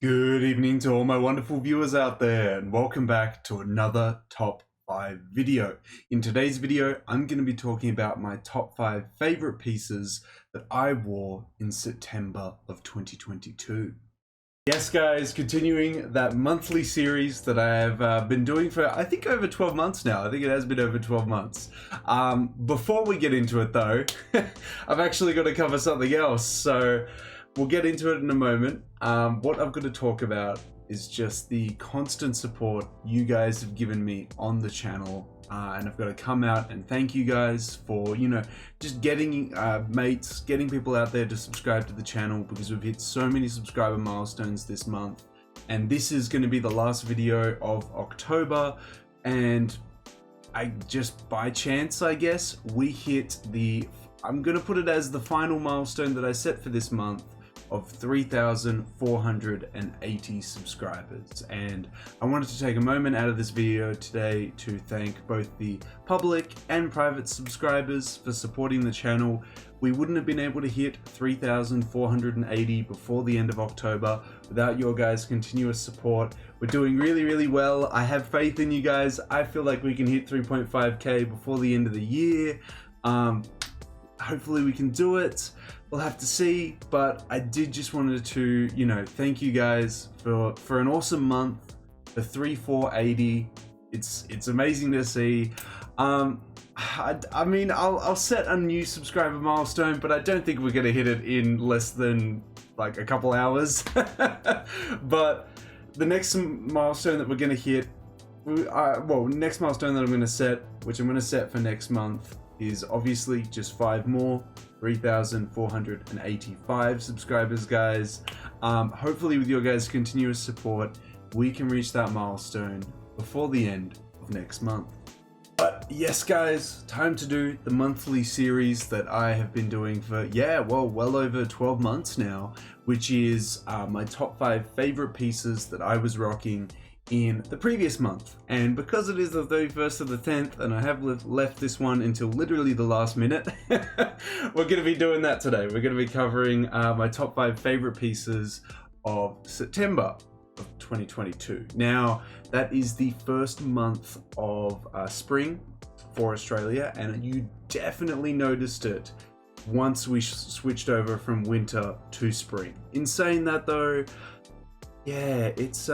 Good evening to all my wonderful viewers out there, and welcome back to another top 5 video. In today's video, I'm going to be talking about my top 5 favorite pieces that I wore in September of 2022. Yes guys, continuing that monthly series that I have been doing for I think over 12 months now. I think it has been over 12 months. Before we get into it though, I've actually got to cover something else. So we'll get into it in a moment. What I've got to talk about is just the constant support you guys have given me on the channel. And I've got to come out and thank you guys for, just getting mates, getting people out there to subscribe to the channel, because we've hit so many subscriber milestones this month. And this is going to be the last video of October. And I just, by chance, I guess, we hit I'm going to put it as the final milestone that I set for this month, of 3,480 subscribers. And I wanted to take a moment out of this video today to thank both the public and private subscribers for supporting the channel. We wouldn't have been able to hit 3,480 before the end of October without your guys' continuous support. We're doing really, really well. I have faith in you guys. I feel like we can hit 3.5k before the end of the year. Hopefully we can do it. We'll have to see, but I did just wanted to, thank you guys for an awesome month, for 3,480. It's amazing to see. I mean, I'll set a new subscriber milestone, but I don't think we're gonna hit it in less than like a couple hours. But the next milestone that we're gonna hit, next milestone that I'm gonna set, which I'm gonna set for next month, is obviously just 5 more, 3,485 subscribers, guys. Hopefully with your guys' continuous support, we can reach that milestone before the end of next month. But yes guys, time to do the monthly series that I have been doing for, well over 12 months now, which is my top 5 favorite pieces that I was rocking in the previous month. And because it is the 31st of the 10th and I have left this one until literally the last minute, we're going to be doing that today. We're going to be covering my top 5 favorite pieces of September of 2022. Now, that is the first month of spring for Australia, and you definitely noticed it once we switched over from winter to spring. In saying that though, yeah, it's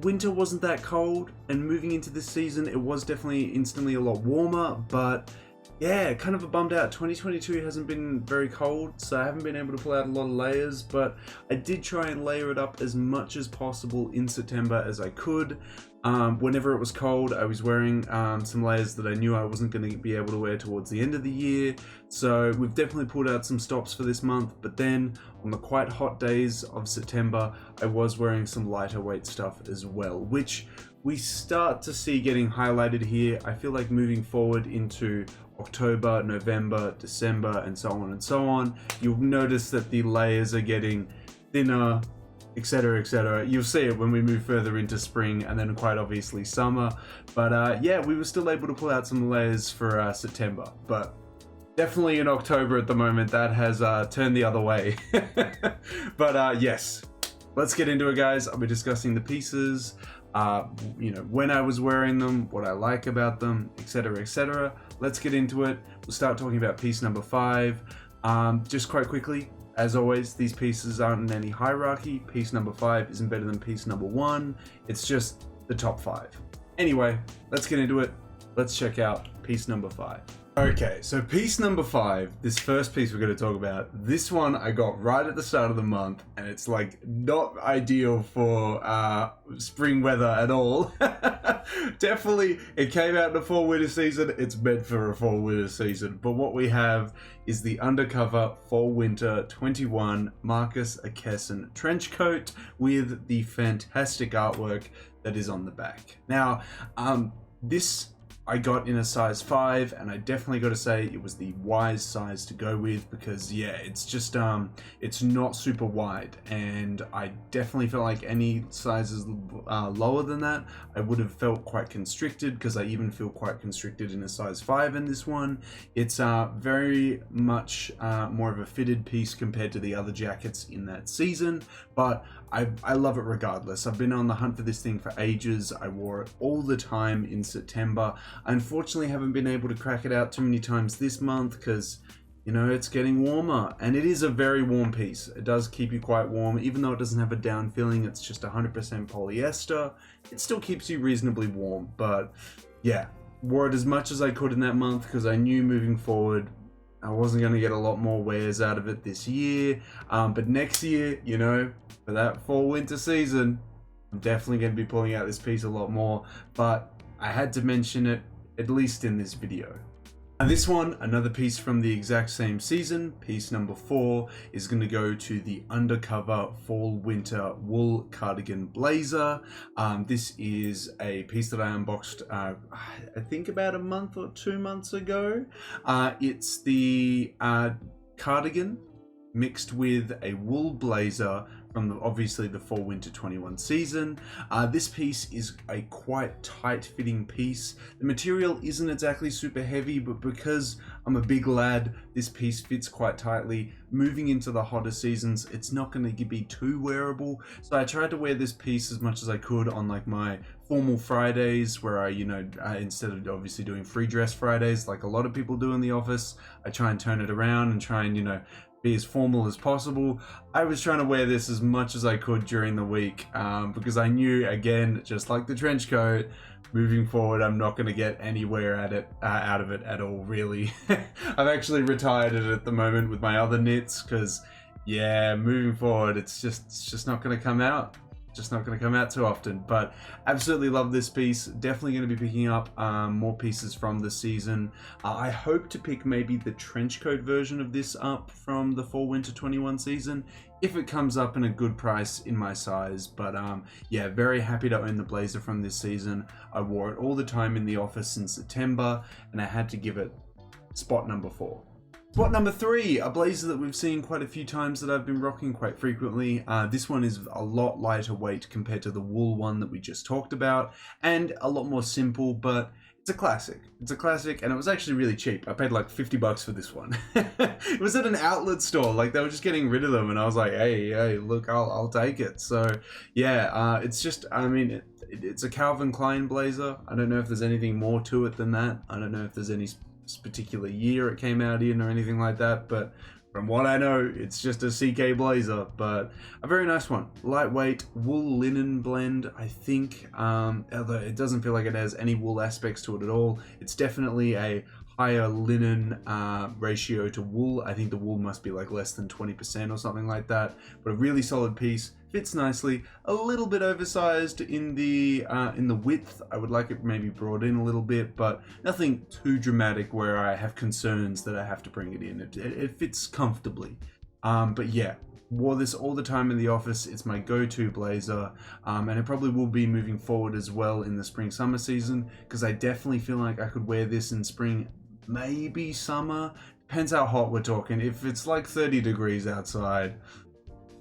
winter wasn't that cold, and moving into this season it was definitely instantly a lot warmer, but yeah, kind of a bummed out. 2022 hasn't been very cold, so I haven't been able to pull out a lot of layers, but I did try and layer it up as much as possible in September as I could. Whenever it was cold, I was wearing some layers that I knew I wasn't going to be able to wear towards the end of the year, so we've definitely pulled out some stops for this month. But then on the quite hot days of September, I was wearing some lighter weight stuff as well, which we start to see getting highlighted here. I feel like moving forward into October, November, December, and so on and so on, you'll notice that the layers are getting thinner, etc, etc. You'll see it when we move further into spring and then quite obviously summer. But yeah, we were still able to pull out some layers for September, but definitely in October at the moment that has turned the other way. But yes, let's get into it, guys. I'll be discussing the pieces, when I was wearing them, what I like about them, etc, etc. Let's get into it. We'll start talking about piece number 5. Just quite quickly, as always, these pieces aren't in any hierarchy. Piece number 5 isn't better than piece number 1. It's just the top 5. Anyway, let's get into it. Let's check out piece number 5. Okay, so piece number 5, this first piece we're going to talk about, this one I got right at the start of the month, and it's like not ideal for spring weather at all. Definitely, it came out in the fall winter season, it's meant for a fall winter season, but what we have is the Undercover Fall Winter 21 Markus Akesson trench coat with the fantastic artwork that is on the back. Now, this I got in a size 5, and I definitely got to say it was the wise size to go with, because yeah, it's just it's not super wide, and I definitely felt like any sizes lower than that I would have felt quite constricted, because I even feel quite constricted in a size 5 in this one. It's very much more of a fitted piece compared to the other jackets in that season, but I love it regardless. I've been on the hunt for this thing for ages. I wore it all the time in September. I unfortunately haven't been able to crack it out too many times this month because, you know, it's getting warmer, and it is a very warm piece. It does keep you quite warm, even though it doesn't have a down feeling. It's just 100% polyester. It still keeps you reasonably warm, but yeah, wore it as much as I could in that month because I knew moving forward I wasn't going to get a lot more wears out of it this year, but next year, you know, for that fall winter season, I'm definitely going to be pulling out this piece a lot more, but I had to mention it at least in this video. And this one, another piece from the exact same season, piece number 4, is going to go to the Undercover Fall Winter Wool Cardigan Blazer. This is a piece that I unboxed, I think about a month or 2 months ago. It's the cardigan mixed with a wool blazer from obviously the Fall Winter 21 season. This piece is a quite tight fitting piece. The material isn't exactly super heavy, but because I'm a big lad, this piece fits quite tightly. Moving into the hotter seasons, it's not going to be too wearable. So I tried to wear this piece as much as I could on like my formal Fridays, where I, you know, instead of obviously doing free dress Fridays like a lot of people do in the office, I try and turn it around and try and, you know, be as formal as possible. I was trying to wear this as much as I could during the week because I knew, again, just like the trench coat, moving forward I'm not going to get anywhere at it out of it at all, really. I've actually retired it at the moment with my other knits because, yeah, moving forward it's just not going to come out. Just not going to come out too often, but absolutely love this piece. Definitely going to be picking up more pieces from the season. I hope to pick maybe the trench coat version of this up from the Fall Winter 21 season if it comes up in a good price in my size. But yeah, very happy to own the blazer from this season. I wore it all the time in the office in September, and I had to give it spot number 4. Spot number 3, a blazer that we've seen quite a few times that I've been rocking quite frequently. This one is a lot lighter weight compared to the wool one that we just talked about, and a lot more simple, but it's a classic. It's a classic, and it was actually really cheap. I paid like $50 for this one. It was at an outlet store, like they were just getting rid of them, and I was like, hey, look, I'll take it. So yeah, it's just, I mean, it's a Calvin Klein blazer. I don't know if there's anything more to it than that. I don't know if there's any particular year it came out in or anything like that, but from what I know, it's just a CK blazer, but a very nice one. Lightweight wool linen blend, I think, although it doesn't feel like it has any wool aspects to it at all. It's definitely a higher linen ratio to wool. I think the wool must be like less than 20% or something like that, but a really solid piece. Fits nicely, a little bit oversized in the width. I would like it maybe brought in a little bit, but nothing too dramatic where I have concerns that I have to bring it in. It fits comfortably. But yeah, wore this all the time in the office. It's my go-to blazer, and it probably will be moving forward as well in the spring-summer season, because I definitely feel like I could wear this in spring, maybe summer. Depends how hot we're talking. If it's like 30 degrees outside,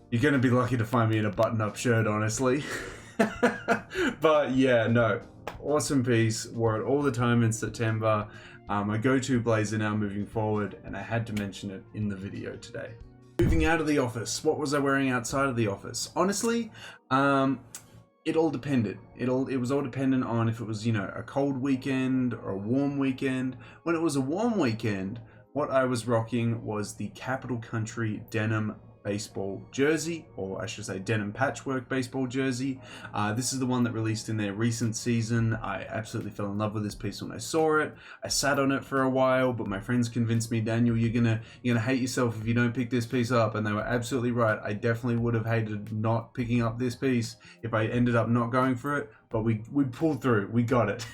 you're going to be lucky to find me in a button-up shirt, honestly. But yeah, no, awesome piece. Wore it all the time in September. My go-to blazer now moving forward, and I had to mention it in the video today. Moving out of the office, what was I wearing outside of the office? Honestly, it all depended. It was all dependent on if it was, you know, a cold weekend or a warm weekend. When it was a warm weekend, what I was rocking was the Kapital Kountry denim baseball jersey, or I should say denim patchwork baseball jersey. This is the one that released in their recent season. I absolutely fell in love with this piece when I saw it. I sat on it for a while, but my friends convinced me, Daniel, you're gonna hate yourself if you don't pick this piece up, and they were absolutely right. I definitely would have hated not picking up this piece if I ended up not going for it, but we pulled through. We got it.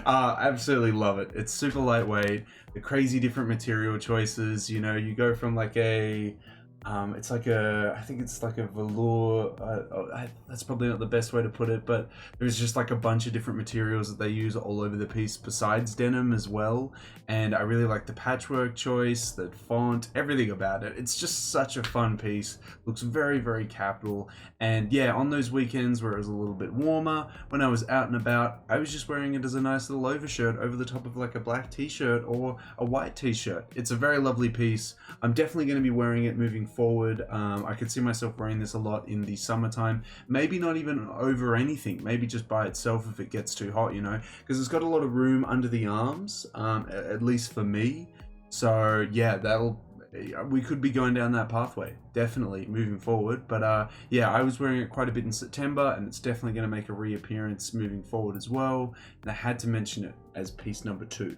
Absolutely love it. It's super lightweight. The crazy different material choices. You know, you go from like a It's like a, I think it's like a velour. That's probably not the best way to put it, but there's just like a bunch of different materials that they use all over the piece besides denim as well. And I really like the patchwork choice, the font, everything about it. It's just such a fun piece. Looks very, very Kapital. And yeah, on those weekends where it was a little bit warmer, when I was out and about, I was just wearing it as a nice little overshirt over the top of like a black t-shirt or a white t-shirt. It's a very lovely piece. I'm definitely going to be wearing it moving forward. I could see myself wearing this a lot in the summertime, maybe not even over anything, maybe just by itself if it gets too hot, you know, because it's got a lot of room under the arms, at least for me. So yeah, we could be going down that pathway definitely moving forward. But yeah, I was wearing it quite a bit in September, and it's definitely going to make a reappearance moving forward as well, and I had to mention it as piece number 2.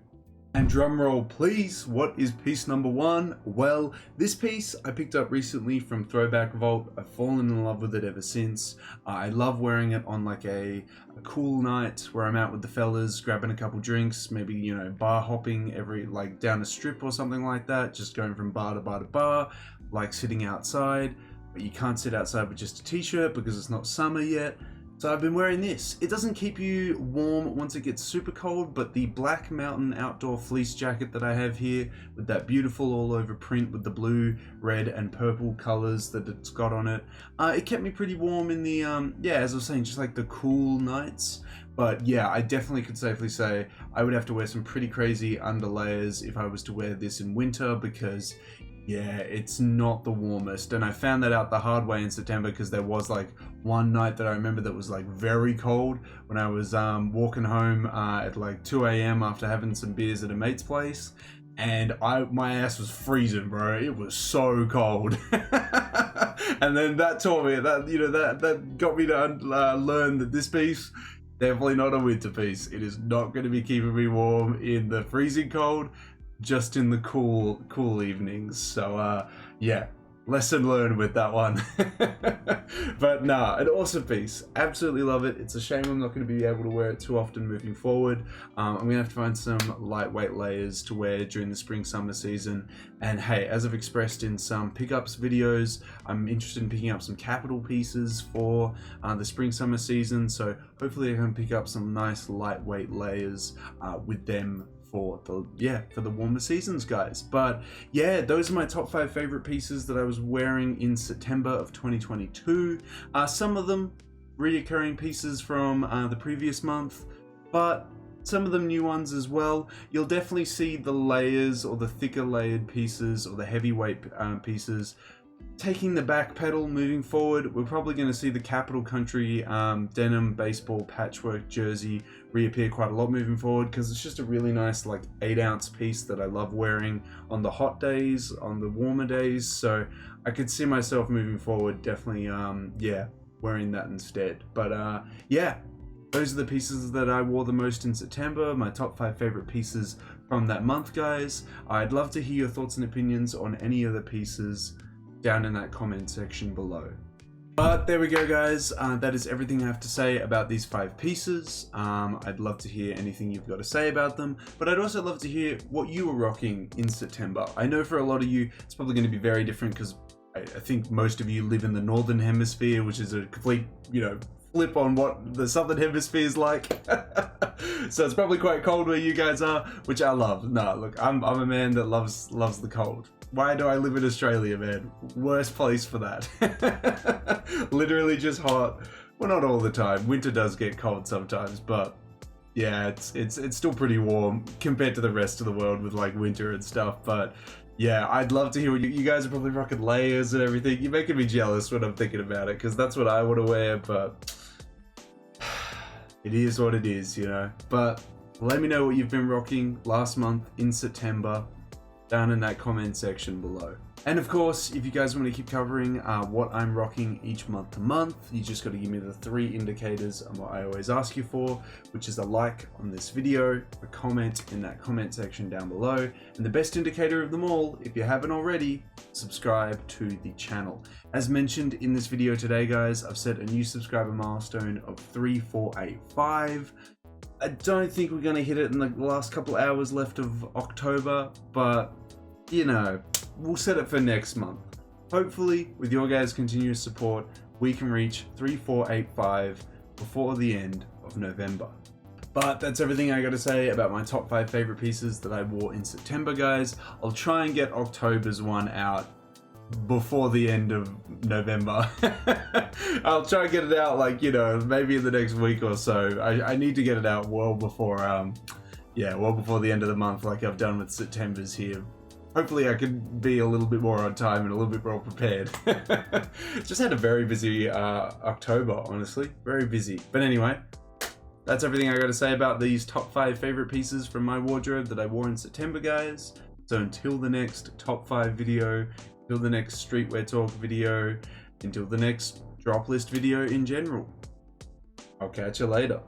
And drum roll please, what is piece number 1? Well, this piece I picked up recently from Throwback Vault. I've fallen in love with it ever since. I love wearing it on like a cool night where I'm out with the fellas, grabbing a couple drinks, maybe, you know, bar hopping like down a strip or something like that, just going from bar to bar to bar, like sitting outside. But you can't sit outside with just a t-shirt because it's not summer yet. So I've been wearing this. It doesn't keep you warm once it gets super cold, but the black Moutain outdoor fleece jacket that I have here with that beautiful all over print with the blue, red and purple colors that it's got on it, it kept me pretty warm in the, yeah, as I was saying, just like the cool nights. But yeah, I definitely could safely say I would have to wear some pretty crazy underlayers if I was to wear this in winter, because yeah, it's not the warmest. And I found that out the hard way in September, because there was like one night that I remember that was like very cold when I was walking home at like 2 a.m. after having some beers at a mate's place. And my ass was freezing, bro. It was so cold. And then that taught me that, you know, that got me to learn that this piece, definitely not a winter piece. It is not going to be keeping me warm in the freezing cold, just in the cool evenings. So yeah, lesson learned with that one. But nah, an awesome piece, absolutely love it. It's a shame I'm not going to be able to wear it too often moving forward. I'm gonna have to find some lightweight layers to wear during the spring summer season. And hey, as I've expressed in some pickups videos, I'm interested in picking up some Kapital pieces for the spring summer season, so hopefully I can pick up some nice lightweight layers with them for the warmer seasons, guys. But yeah, those are my top 5 favorite pieces that I was wearing in September of 2022. Some of them reoccurring pieces from the previous month, but some of them new ones as well. You'll definitely see the layers or the thicker layered pieces or the heavyweight pieces taking the back pedal moving forward. We're probably going to see the Kapital Kountry denim baseball patchwork jersey reappear quite a lot moving forward, because it's just a really nice like 8-ounce piece that I love wearing on the hot days, on the warmer days. So I could see myself moving forward definitely yeah, wearing that instead. But yeah, those are the pieces that I wore the most in September, my top 5 favorite pieces from that month, guys. I'd love to hear your thoughts and opinions on any of the pieces down in that comment section below. But there we go, guys. That is everything I have to say about these 5 pieces. I'd love to hear anything you've got to say about them, but I'd also love to hear what you were rocking in September. I know for a lot of you, it's probably going to be very different, because I think most of you live in the Northern Hemisphere, which is a complete, you know, flip on what the Southern Hemisphere is like. So it's probably quite cold where you guys are, which I love. No, look, I'm a man that loves the cold. Why do I live in Australia, man? Worst place for that. Literally just hot. Well, not all the time. Winter does get cold sometimes, but yeah, it's still pretty warm compared to the rest of the world with like winter and stuff. But yeah, I'd love to hear what you guys are probably rocking layers and everything. You're making me jealous when I'm thinking about it, because that's what I want to wear, but it is what it is, you know. But let me know what you've been rocking last month in September down in that comment section below. And of course, if you guys want to keep covering what I'm rocking each month to month, you just got to give me the 3 indicators on what I always ask you for, which is a like on this video, a comment in that comment section down below, and the best indicator of them all, if you haven't already, subscribe to the channel. As mentioned in this video today, guys, I've set a new subscriber milestone of 3485. I don't think we're going to hit it in the last couple hours left of October, but you know, we'll set it for next month. hopefully with your guys' continuous support, we can reach 3485 before the end of November. But that's everything I gotta say about my top 5 favorite pieces that I wore in September, guys. I'll try and get October's one out before the end of November. I'll try and get it out, like, you know, maybe in the next week or so. I need to get it out well before well before the end of the month, like I've done with September's here. Hopefully I can be a little bit more on time and a little bit more prepared. Just had a very busy October, honestly. Very busy. But anyway, that's everything I got to say about these top 5 favorite pieces from my wardrobe that I wore in September, guys. So until the next top 5 video, until the next streetwear talk video, until the next drop list video in general, I'll catch you later.